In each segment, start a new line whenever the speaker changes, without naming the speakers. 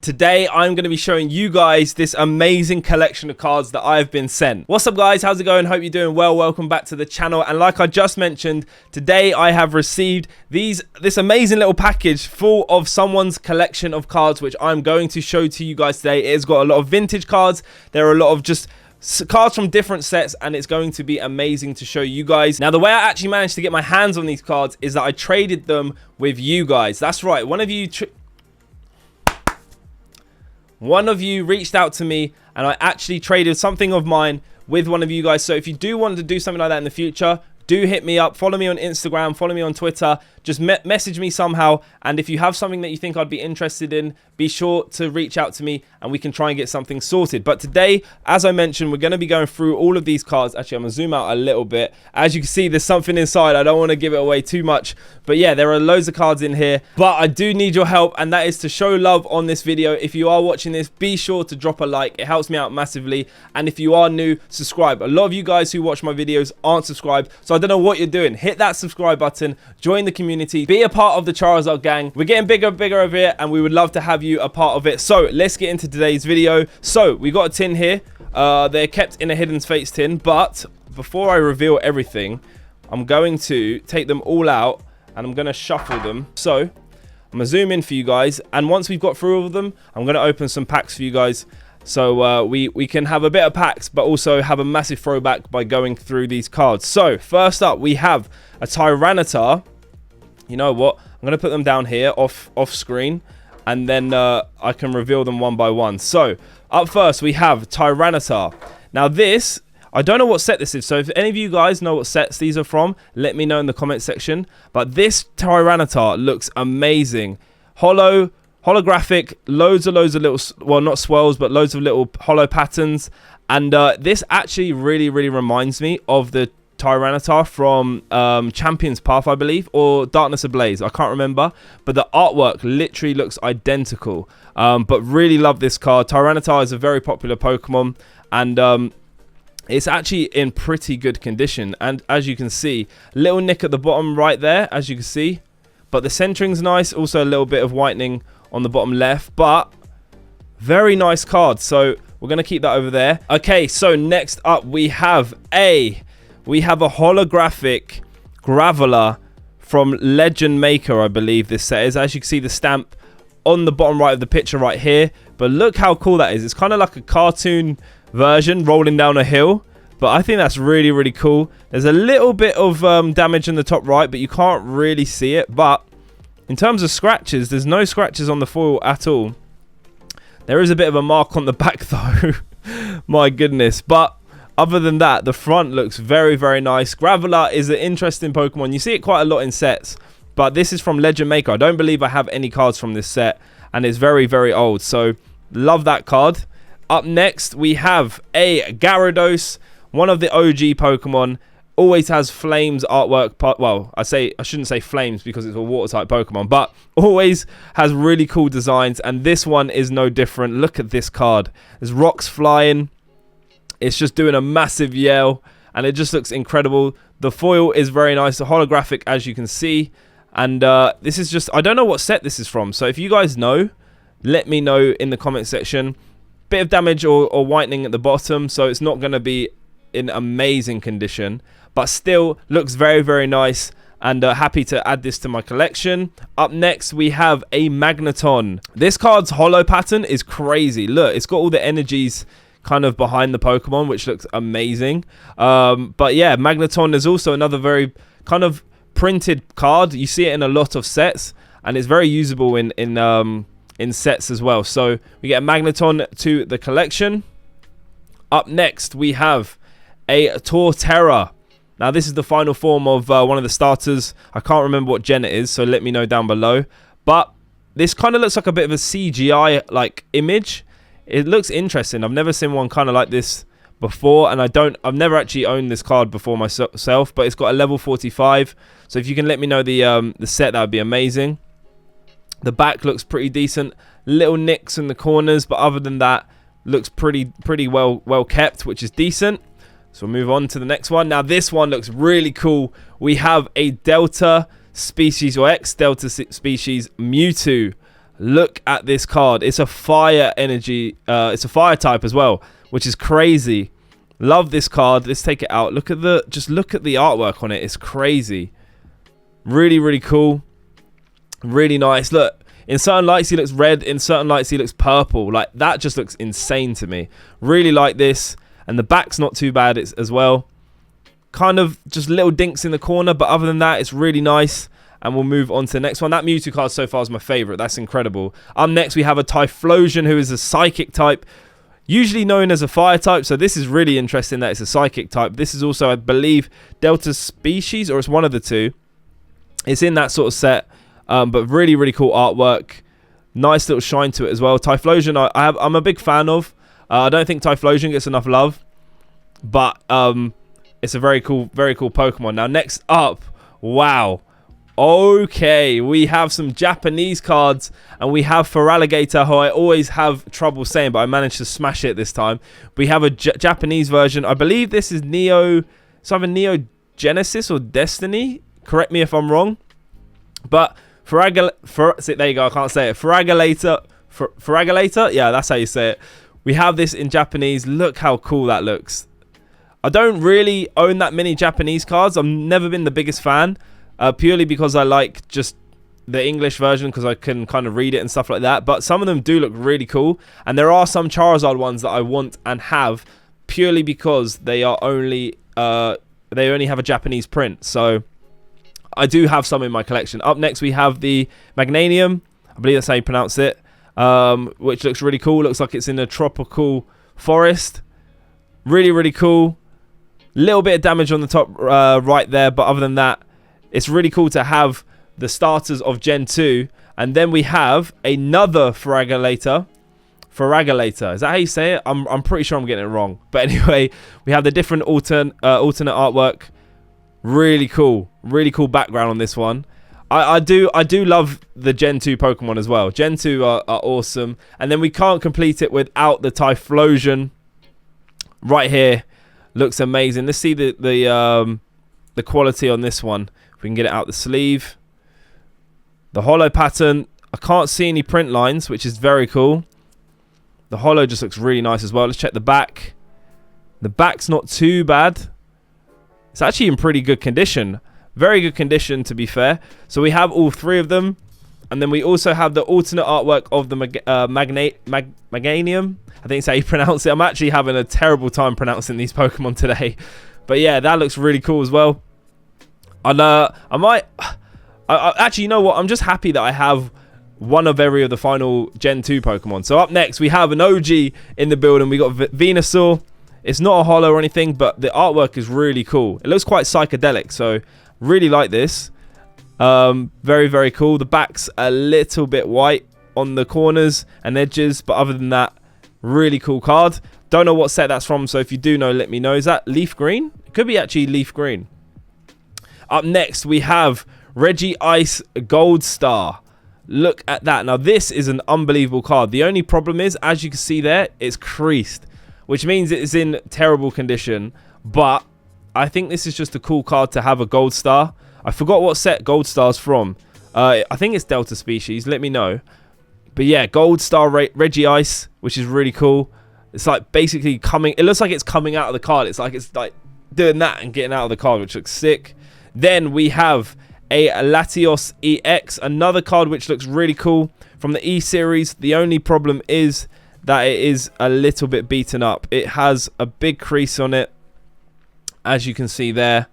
Today, I'm going to be showing you guys this amazing collection of cards that I've been sent. What's up, guys? How's it going? Hope you're doing well. Welcome back to the channel. And like I just mentioned, today I have received this amazing little package full of someone's collection of cards, which I'm going to show to you guys today. It has got a lot of vintage cards. There are a lot of just cards from different sets, and it's going to be amazing to show you guys. Now, the way I actually managed to get my hands on these cards is that I traded them with you guys. That's right. One of you reached out to me and I actually traded something of mine with one of you guys. So if you do want to do something like that in the future, do hit me up, follow me on Instagram, follow me on Twitter, just message me somehow. And if you have something that you think I'd be interested in, be sure to reach out to me and we can try and get something sorted. But today, as I mentioned, we're going to be going through all of these cards. Actually, I'm going to zoom out a little bit. As you can see, there's something inside. I don't want to give it away too much. But yeah, there are loads of cards in here. But I do need your help, and that is to show love on this video. If you are watching this, be sure to drop a like. It helps me out massively. And if you are new, subscribe. A lot of you guys who watch my videos aren't subscribed, so I don't know what you're doing. Hit that subscribe button, join the community, be a part of the Charizard gang. We're getting bigger and bigger over here, and we would love to have you a part of it. So let's get into today's video. So we got a tin here. They're kept in a Hidden Fates tin, but before I reveal everything, I'm going to take them all out and I'm going to shuffle them. So I'm going to zoom in for you guys, and once we've got through all of them, I'm going to open some packs for you guys. So we can have a bit of packs, but also have a massive throwback by going through these cards. So first up, we have a Tyranitar. You know what? I'm going to put them down here off screen, and then I can reveal them one by one. So up first, we have Tyranitar. Now this, I don't know what set this is. So if any of you guys know what sets these are from, let me know in the comment section. But this Tyranitar looks amazing. Holographic, loads of little, well, not swirls, but loads of little hollow patterns. And this actually really reminds me of the Tyranitar from Champion's Path, I believe, or Darkness Ablaze. I can't remember, but the artwork literally looks identical. But really love this card. Tyranitar is a very popular Pokemon, and it's actually in pretty good condition. And as you can see, little nick at the bottom right there, as you can see. But the centering's nice. Also a little bit of whitening on the bottom left, but very nice card. So we're going to keep that over there. Okay, so next up we have a holographic Graveler from Legend Maker, I believe this set is. As you can see, the stamp on the bottom right of the picture right here. But look how cool that is. It's kind of like a cartoon version rolling down a hill. But I think that's really cool. There's a little bit of damage in the top right, but you can't really see it. But in terms of scratches, there's no scratches on the foil at all. There is a bit of a mark on the back though. My goodness. But other than that, the front looks very nice. Graveler is an interesting Pokemon. You see it quite a lot in sets, but this is from Legend Maker. I don't believe I have any cards from this set, and it's very old. So love that card. Up next, we have a Gyarados, one of the OG Pokemon. Always has flames artwork. Well, I shouldn't say flames because it's a water type Pokemon, but always has really cool designs, and this one is no different. Look at this card. There's rocks flying. It's just doing a massive yell, and it just looks incredible. The foil is very nice, the holographic, as you can see. And this is just, I don't know what set this is from. So if you guys know, let me know in the comment section. Bit of damage or whitening at the bottom, so it's not going to be in amazing condition, but still looks very nice. And happy to add this to my collection. Up next, we have a Magneton. This card's hollow pattern is crazy. Look, it's got all the energies kind of behind the Pokemon, which looks amazing. But yeah, Magneton is also another very kind of printed card. You see it in a lot of sets, and it's very usable in sets as well. So we get a Magneton to the collection. Up next, we have a Torterra. Now, this is the final form of one of the starters. I can't remember what gen it is, so let me know down below. But this kind of looks like a bit of a CGI like image. It looks interesting. I've never seen one kind of like this before, and I've never actually owned this card before myself, but it's got a level 45. So if you can let me know the set, that would be amazing. The back looks pretty decent. Little nicks in the corners, but other than that, looks pretty well kept, which is decent. So we'll move on to the next one. Now this one looks really cool. We have a Delta species or X Delta species Mewtwo. Look at this card. It's a fire energy. It's a fire type as well, which is crazy. Love this card. Let's take it out. Look at the artwork on it. It's crazy. Really, really cool. Really nice. Look, in certain lights he looks red. In certain lights he looks purple. Like, that just looks insane to me. Really like this. And the back's not too bad as well. Kind of just little dinks in the corner, but other than that, it's really nice. And we'll move on to the next one. That Mewtwo card so far is my favorite. That's incredible. Up next, we have a Typhlosion, who is a psychic type, usually known as a fire type. So this is really interesting that it's a psychic type. This is also, I believe, Delta Species, or it's one of the two. It's in that sort of set, but really, really cool artwork. Nice little shine to it as well. Typhlosion, I'm a big fan of. I don't think Typhlosion gets enough love, but it's a very cool Pokemon. Now, next up, wow. Okay, we have some Japanese cards, and we have Feraligatr, who I always have trouble saying, but I managed to smash it this time. We have a Japanese version. I believe this is it's either Neo Genesis or Destiny. Correct me if I'm wrong. But there you go, I can't say it. Feraligatr? Yeah, that's how you say it. We have this in Japanese. Look how cool that looks. I don't really own that many Japanese cards. I've never been the biggest fan. Purely because I like just the English version, because I can kind of read it and stuff like that. But some of them do look really cool. And there are some Charizard ones that I want and have, purely because they are only have a Japanese print. So I do have some in my collection. Up next, we have the Magnanium. I believe that's how you pronounce it. Which looks really cool. Looks like it's in a tropical forest. Really, really cool. Little bit of damage on the top right there. But other than that, it's really cool to have the starters of Gen 2. And then we have another Feraligatr. Is that how you say it? I'm pretty sure I'm getting it wrong. But anyway, we have the different alternate artwork. Really cool. Really cool background on this one. I do love the Gen 2 Pokemon as well. Gen 2 are awesome. And then we can't complete it without the Typhlosion. Right here. Looks amazing. Let's see the quality on this one. If we can get it out the sleeve. The holo pattern. I can't see any print lines, which is very cool. The holo just looks really nice as well. Let's check the back. The back's not too bad. It's actually in pretty good condition. Very good condition, to be fair. So we have all three of them. And then we also have the alternate artwork of the Magnanium. I think that's how you pronounce it. I'm actually having a terrible time pronouncing these Pokemon today. But yeah, that looks really cool as well. And actually, you know what? I'm just happy that I have one of every of the final Gen 2 Pokemon. So up next, we have an OG in the building. We got Venusaur. It's not a holo or anything, but the artwork is really cool. It looks quite psychedelic, so really like this. Very, very cool. The back's a little bit white on the corners and edges, but other than that, really cool card. Don't know what set that's from, so if you do know, let me know. Is that Leaf Green? It could be actually Leaf Green. Up next, we have Regice Gold Star. Look at that. Now, this is an unbelievable card. The only problem is, as you can see there, it's creased, which means it is in terrible condition. But I think this is just a cool card to have a Gold Star. I forgot what set Gold Star's from. I think it's Delta Species. Let me know. But yeah, Gold Star Regice, which is really cool. It's like basically coming... It looks like it's coming out of the card. It's like doing that and getting out of the card, which looks sick. Then we have a Latios EX, another card which looks really cool from the E series. The only problem is that it is a little bit beaten up. It has a big crease on it, as you can see there.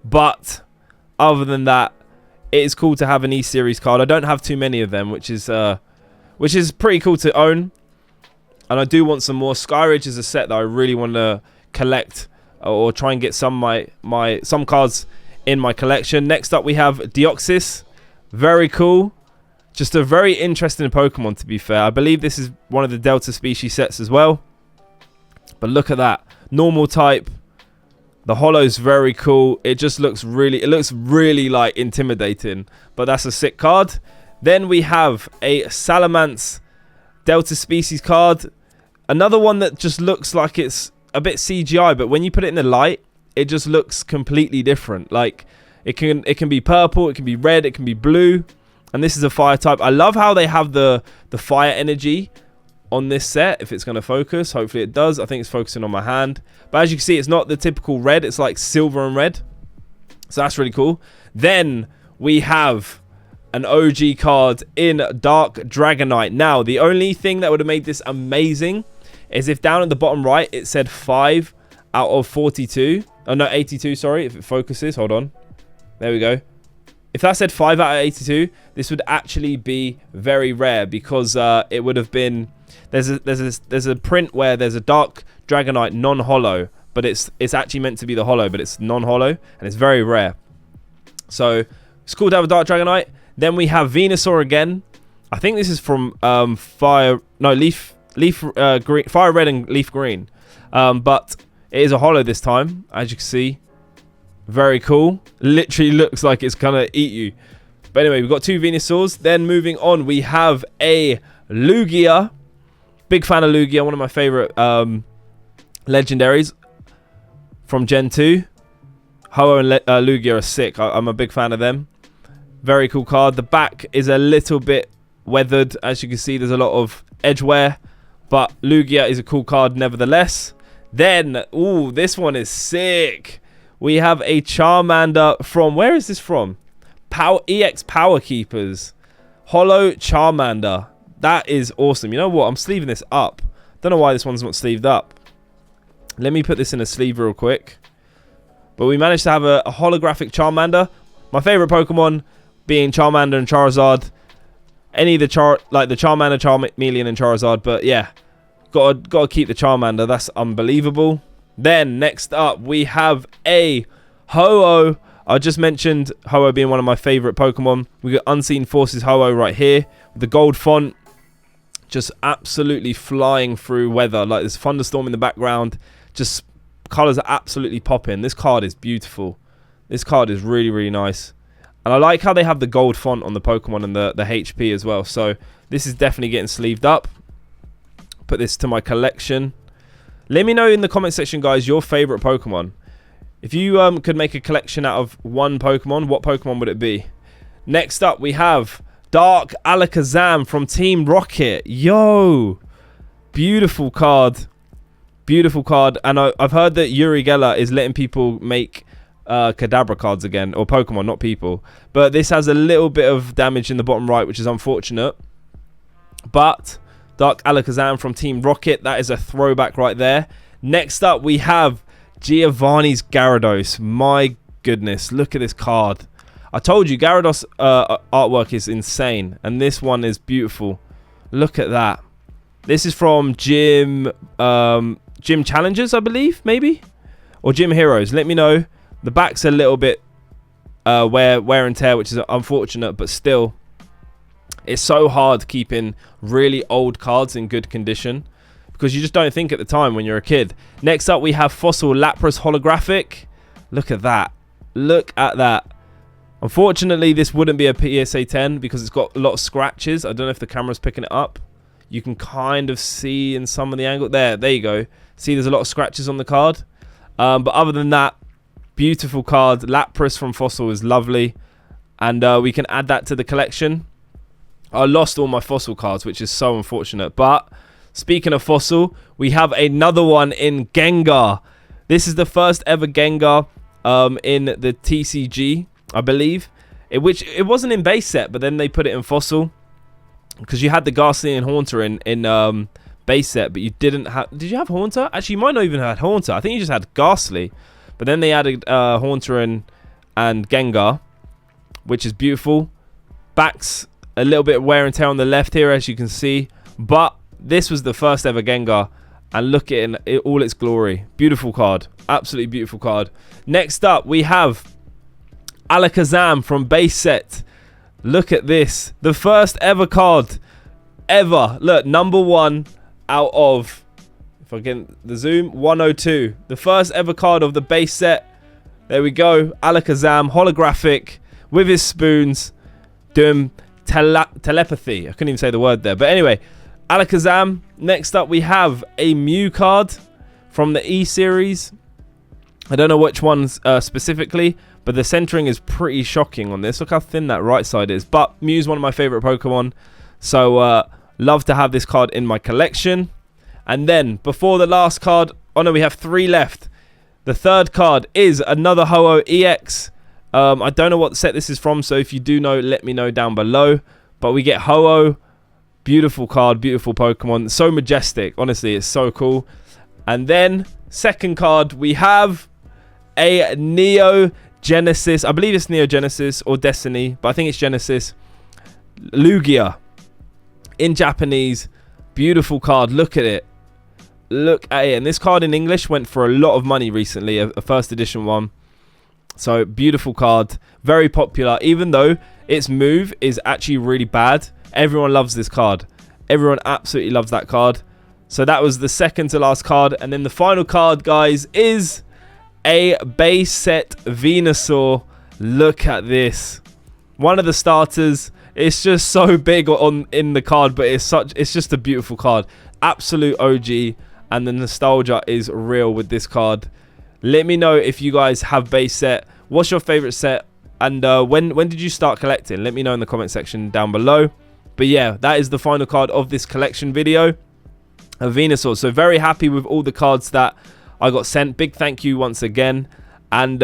But other than that, it is cool to have an E series card. I don't have too many of them, which is pretty cool to own. And I do want some more. Skyridge is a set that I really want to collect or try and get some cards in my collection. Next up, we have Deoxys. Very cool. Just a very interesting Pokemon, to be fair. I believe this is one of the Delta Species sets as well. But look at that. Normal type. The holo's very cool. It just looks really like intimidating. But that's a sick card. Then we have a Salamence Delta Species card. Another one that just looks like it's a bit CGI, but when you put it in the light, it just looks completely different. Like it can be purple, it can be red, it can be blue. And this is a fire type. I love how they have the fire energy on this set. If it's going to focus, hopefully it does. I think it's focusing on my hand. But as you can see, it's not the typical red. It's like silver and red. So that's really cool. Then we have an OG card in Dark Dragonite. Now, the only thing that would have made this amazing is if down at the bottom right, it said 5 out of 42. Oh, no, 82, sorry. If it focuses, hold on. There we go. If that said 5 out of 82, this would actually be very rare because it would have been... There's a print where there's a Dark Dragonite non-holo, but it's actually meant to be the holo, but it's non-holo, and it's very rare. So, it's cool to have a Dark Dragonite. Then we have Venusaur again. I think this is from Fire Red and Leaf Green. But it is a holo this time, as you can see. Very cool. Literally looks like it's gonna eat you. But anyway, we've got 2 Venusaurs. Then moving on, we have a Lugia. Big fan of Lugia, one of my favorite legendaries from Gen 2. Ho and Lugia are sick. I'm a big fan of them. Very cool card. The back is a little bit weathered. As you can see, there's a lot of edge wear. But Lugia is a cool card nevertheless. Then, ooh, this one is sick. We have a Charmander from... Where is this from? EX Power Keepers. Holo Charmander. That is awesome. You know what? I'm sleeving this up. Don't know why this one's not sleeved up. Let me put this in a sleeve real quick. But we managed to have a holographic Charmander. My favorite Pokemon being Charmander and Charizard. Any of the Charmander, Charmeleon and Charizard. But yeah, gotta keep the Charmander. That's unbelievable. Then next up we have a Ho-Oh. I just mentioned Ho-Oh being one of my favorite Pokemon. We got Unseen Forces Ho-Oh right here with the gold font, just absolutely flying through weather. Like there's thunderstorm in the background. Just colors are absolutely popping. This card is beautiful. This card is really, really nice. And I like how they have the gold font on the Pokemon and the HP as well. So this is definitely getting sleeved up. Put this to my collection. Let me know in the comment section, guys, your favorite Pokemon. If you could make a collection out of one Pokemon, what Pokemon would it be? Next up, we have Dark Alakazam from Team Rocket. Yo! Beautiful card. Beautiful card. And I've heard that Uri Geller is letting people make Kadabra cards again. Or Pokemon, not people. But this has a little bit of damage in the bottom right, which is unfortunate. But Dark Alakazam from Team Rocket. That is a throwback right there. Next up, we have Giovanni's Gyarados. My goodness, look at this card. I told you, Gyarados artwork is insane. And this one is beautiful. Look at that. This is from Gym Challengers, I believe, maybe? Or Gym Heroes. Let me know. The back's a little bit wear and tear, which is unfortunate, but still. It's so hard keeping really old cards in good condition because you just don't think at the time when you're a kid. Next up, we have Fossil Lapras Holographic. Look at that. Look at that. Unfortunately, this wouldn't be a PSA 10 because it's got a lot of scratches. I don't know if the camera's picking it up. You can kind of see in some of the angle. There you go. See, there's a lot of scratches on the card. But other than that, beautiful card. Lapras from Fossil is lovely. And we can add that to the collection. I lost all my Fossil cards, which is so unfortunate. But speaking of Fossil, we have another one in Gengar. This is the first ever Gengar in the TCG, I believe. It wasn't in base set, but then they put it in Fossil. Because you had the Ghastly and Haunter in base set, but you didn't have... Did you have Haunter? Actually, you might not even have had Haunter. I think you just had Ghastly. But then they added Haunter and Gengar, which is beautiful. Back's a little bit of wear and tear on the left here, as you can see. But this was the first ever Gengar. And look at it in all its glory. Beautiful card. Absolutely beautiful card. Next up, we have Alakazam from base set. Look at this. The first ever card ever. Look, number 1 out of, if I get the zoom, 102. The first ever card of the base set. There we go. Alakazam, holographic, with his spoons, doing telepathy. I couldn't even say the word there. But anyway, Alakazam. Next up, we have a Mew card from the E-Series. I don't know which ones specifically, but the centering is pretty shocking on this. Look how thin that right side is. But Mew's one of my favorite Pokemon, so love to have this card in my collection. And then before the last card, oh no, we have 3 left. The third card is another Ho-Oh EX. I don't know what set this is from, so if you do know, let me know down below. But we get Ho-Oh. Beautiful card, beautiful Pokemon. So majestic. Honestly, it's so cool. And then, second card, we have a Neo Genesis. I believe it's Neo Genesis or Destiny, but I think it's Genesis. Lugia. In Japanese. Beautiful card. Look at it. Look at it. And this card in English went for a lot of money recently, a first edition one. So, beautiful card. Very popular. Even though its move is actually really bad, everyone loves this card. Everyone absolutely loves that card. So, that was the second to last card. And then the final card, guys, is a base set Venusaur. Look at this. One of the starters. It's just so big in the card, but it's just a beautiful card. Absolute OG. And the nostalgia is real with this card. Let me know if you guys have base set. What's your favorite set? And when did you start collecting? Let me know in the comment section down below. But yeah, that is the final card of this collection video. A Venusaur. So very happy with all the cards that I got sent. Big thank you once again. And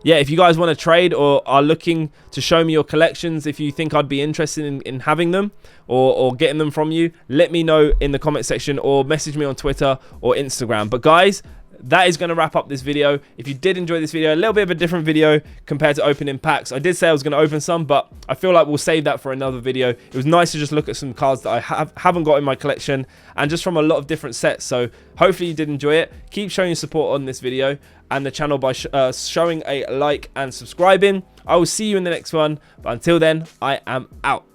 yeah, if you guys want to trade or are looking to show me your collections, if you think I'd be interested in having them or getting them from you, let me know in the comment section or message me on Twitter or Instagram. But guys, that is going to wrap up this video. If you did enjoy this video, a little bit of a different video compared to opening packs. I did say I was going to open some, but I feel like we'll save that for another video. It was nice to just look at some cards that I haven't got in my collection and just from a lot of different sets. So hopefully you did enjoy it. Keep showing your support on this video and the channel by showing a like and subscribing. I will see you in the next one. But until then, I am out.